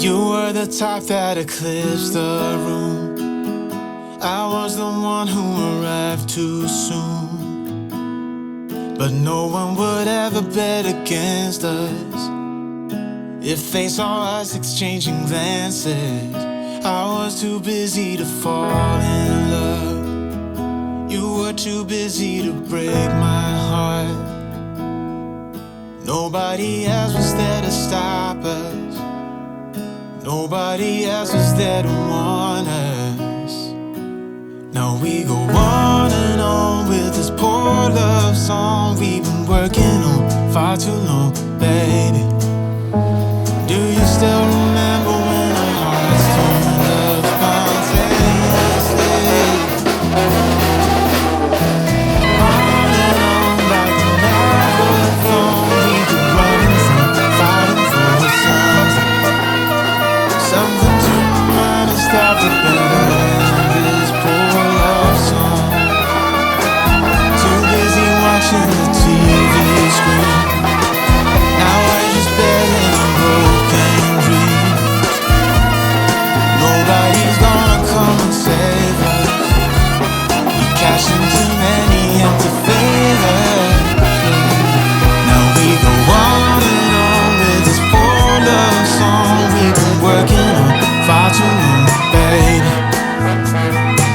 You were the type that eclipsed the room. I was the one who arrived too soon. But no one would ever bet against us. If they saw us exchanging glances, I was too busy to fall in love. You were too busy to break my heart. Nobody else was there to stop us. Nobody else was there to warn us. Now we go on and on with this poor love song we've been working on far too long, baby. Do you still remember when our hearts turned up spontaneously? On and on like a marathon, we could run from fighting for something. Something to remind us that we're better than this poor love song. Too busy watching the TV screen. Now we're just begging on broken dreams. Nobody's gonna come and save us. We cash in too many empty favors. Now we go on and on with this poor love song we've been working on far too long, baby.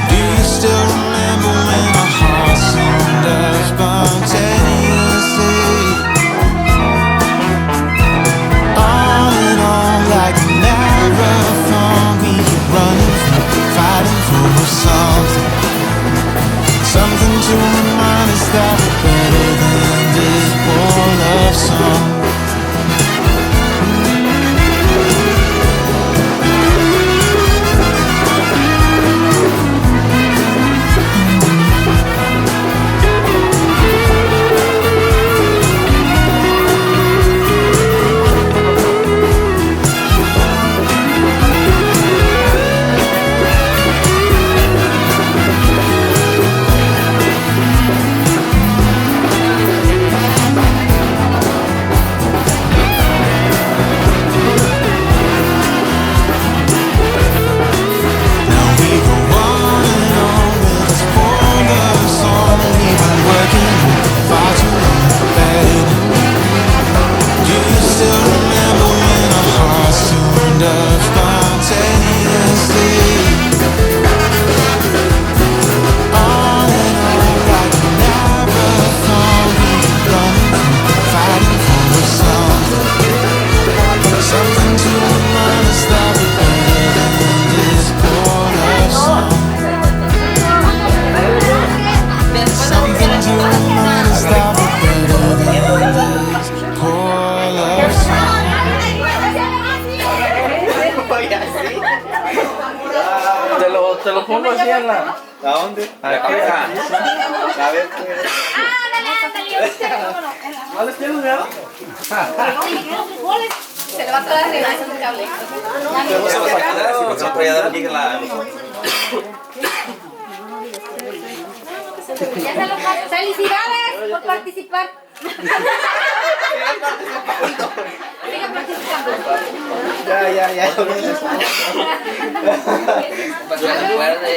Do you still remember when our hearts turned up spontaneously? On and on like a marathon, we keep running from fighting for something. Something to remind us that we're better than this poor love song. Te lo pongo así en la... ¿A dónde? Aquí. A ver, ¿No les tienes miedo? Se le va a quedar arriba, ese es el cable. ¡Felicidades por participar! Siga participando. ya. Para que recuerde.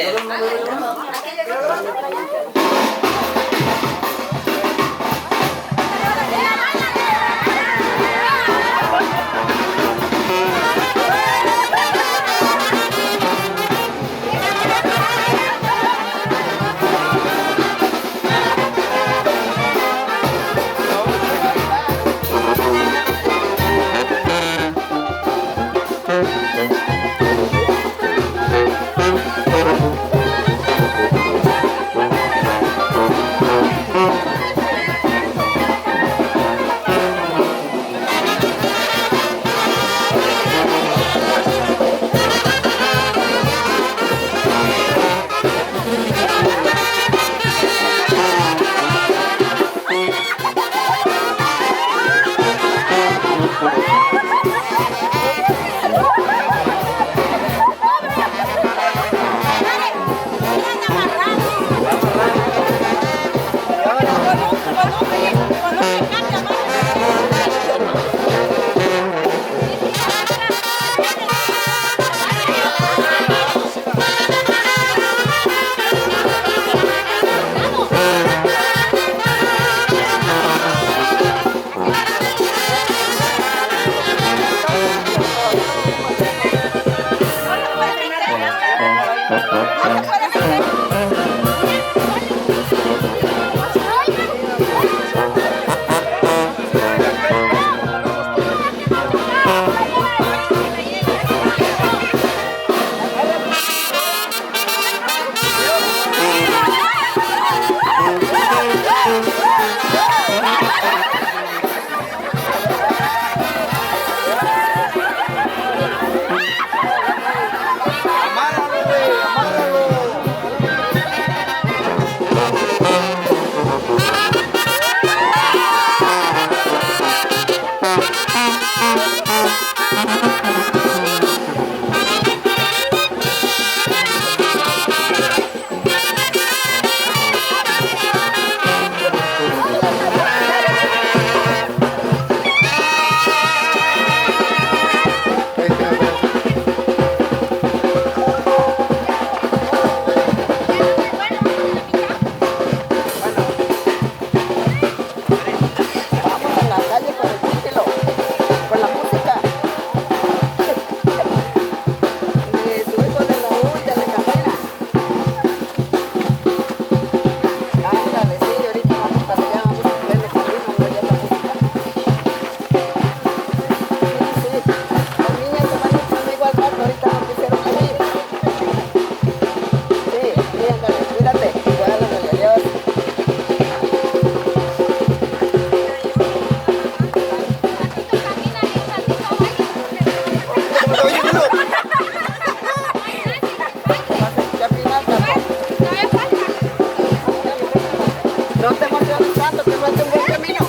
No te emociones tanto, que falta un buen camino.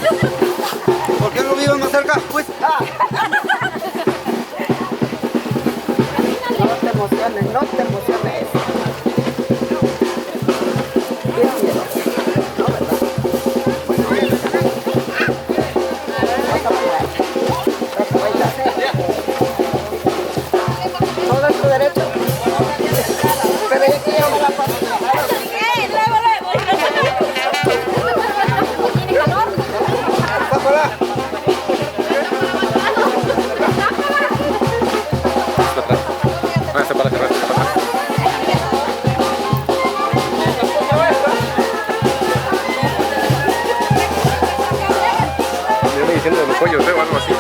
¿Por qué no viven más cerca? Pues. No te emociones, no te emociones. Tienes miedo. No, ¿verdad? Vas a bailar. Vas a bailar. Todo es tu derecho. Pero yo quiero ver la parte. ¡Pápala! Váyase para atrás, Viene diciendo de los pollos, o algo así.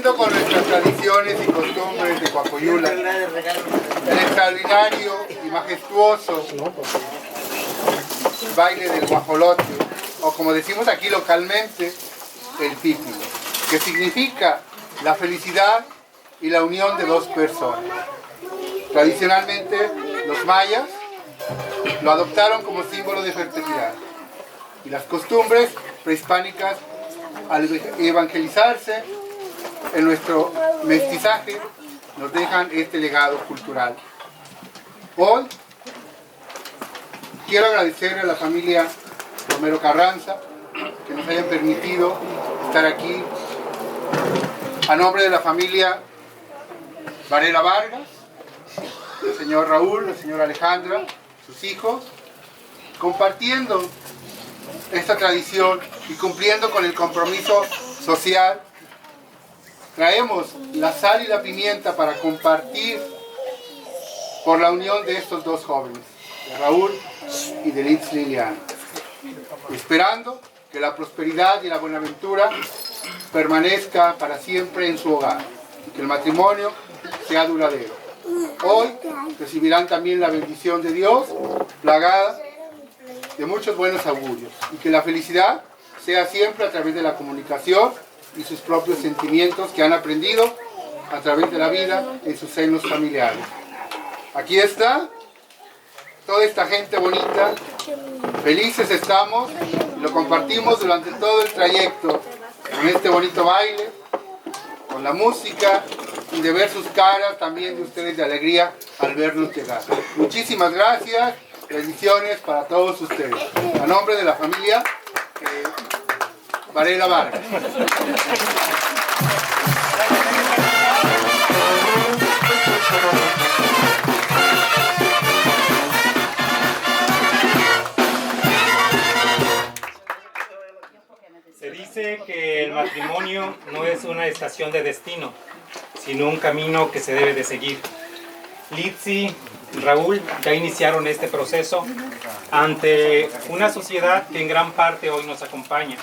Siguiendo con nuestras tradiciones y costumbres de Coacoyula, el extraordinario y majestuoso baile del guajolote, o como decimos aquí localmente, el pípilo, que significa la felicidad y la unión de dos personas. Tradicionalmente, los mayas lo adoptaron como símbolo de fertilidad, y las costumbres prehispánicas, al evangelizarse en nuestro mestizaje, nos dejan este legado cultural. Hoy quiero agradecer a la familia Romero Carranza que nos hayan permitido estar aquí, a nombre de la familia Varela Vargas, el señor Raúl, la señora Alejandra, sus hijos, compartiendo esta tradición y cumpliendo con el compromiso social. Traemos la sal y la pimienta para compartir por la unión de estos dos jóvenes, de Raúl y de Litz Liliana, esperando que la prosperidad y la buenaventura permanezca para siempre en su hogar y que el matrimonio sea duradero. Hoy recibirán también la bendición de Dios, plagada de muchos buenos augurios, y que la felicidad sea siempre a través de la comunicación y sus propios sentimientos que han aprendido a través de la vida en sus senos familiares. Aquí está toda esta gente bonita, felices estamos, y lo compartimos durante todo el trayecto con este bonito baile, con la música, y de ver sus caras también de ustedes de alegría al vernos llegar. Muchísimas gracias, bendiciones para todos ustedes. A nombre de la familia Varela Vargas. Se dice que el matrimonio no es una estación de destino, sino un camino que se debe de seguir. Litzi y Raúl ya iniciaron este proceso ante una sociedad que en gran parte hoy nos acompaña.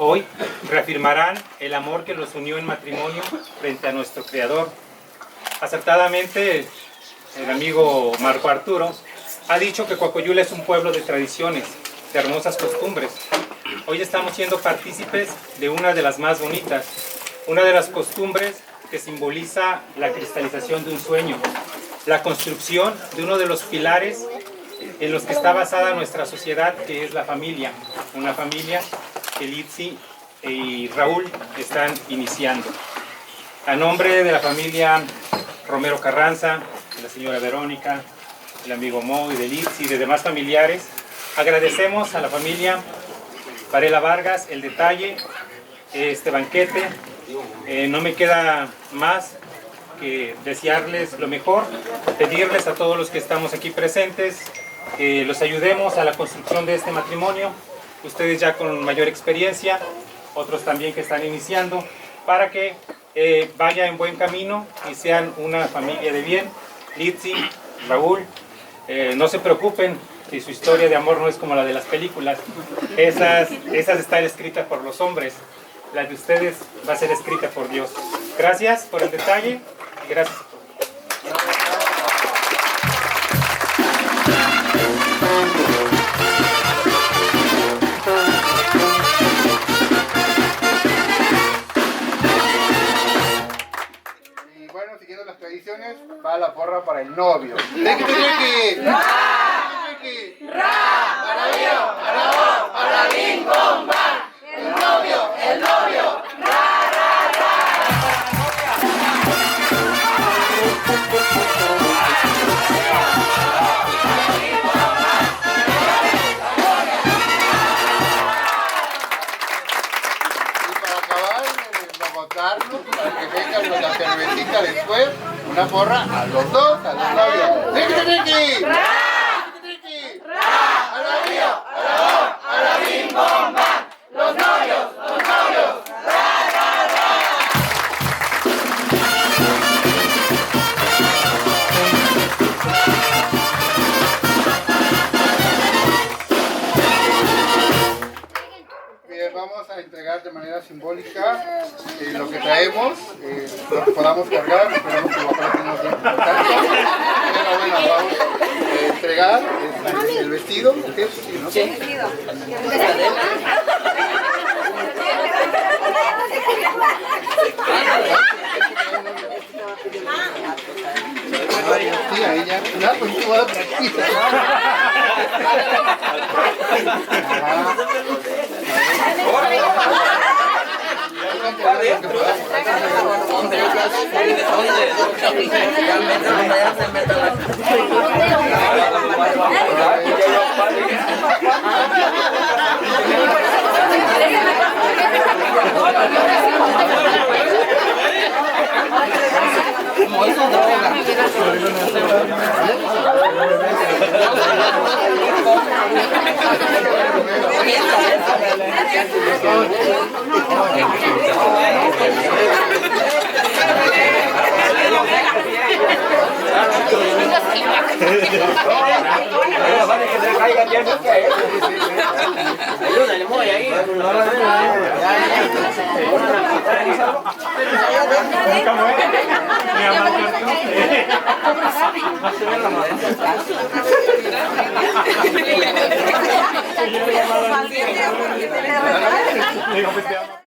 Hoy reafirmarán el amor que los unió en matrimonio frente a nuestro Creador. Acertadamente, el amigo Marco Arturo ha dicho que Coacoyula es un pueblo de tradiciones, de hermosas costumbres. Hoy estamos siendo partícipes de una de las más bonitas, una de las costumbres que simboliza la cristalización de un sueño, la construcción de uno de los pilares en los que está basada nuestra sociedad, que es la familia, una familia que Litzi y Raúl están iniciando. A nombre de la familia Romero Carranza, de la señora Verónica, del amigo Mo y de Litzi y de demás familiares, agradecemos a la familia Varela Vargas el detalle, este banquete. No me queda más que desearles lo mejor, pedirles a todos los que estamos aquí presentes que los ayudemos a la construcción de este matrimonio, ustedes ya con mayor experiencia, otros también que están iniciando, para que vaya en buen camino y sean una familia de bien. Litzi, Raúl, no se preocupen si su historia de amor no es como la de las películas, esas están escritas por los hombres, la de ustedes va a ser escrita por Dios. Gracias por el detalle y gracias a todos. Y bueno, siguiendo las tradiciones, va la porra para el novio. Para que vengan con la cervecita después, una porra a los dos, a los novios. ¡Riqui! ¡A la mío! ¡A la dos! ¡A la bim bomba! ¡Los novios! ¡Los novios! Bien, vamos a entregar de manera simbólica lo que traemos, lo que podamos cargar. Esperamos que lo aprendamos bien. Pero bueno, vamos a entregar el vestido. ¿Qué es? Sí, ¿no? Sí. Sí, ahí ya. No, pues tú vas a tranquila. Como eso droga. Ayúdale, muy ahí. Nunca muere. Mi amor,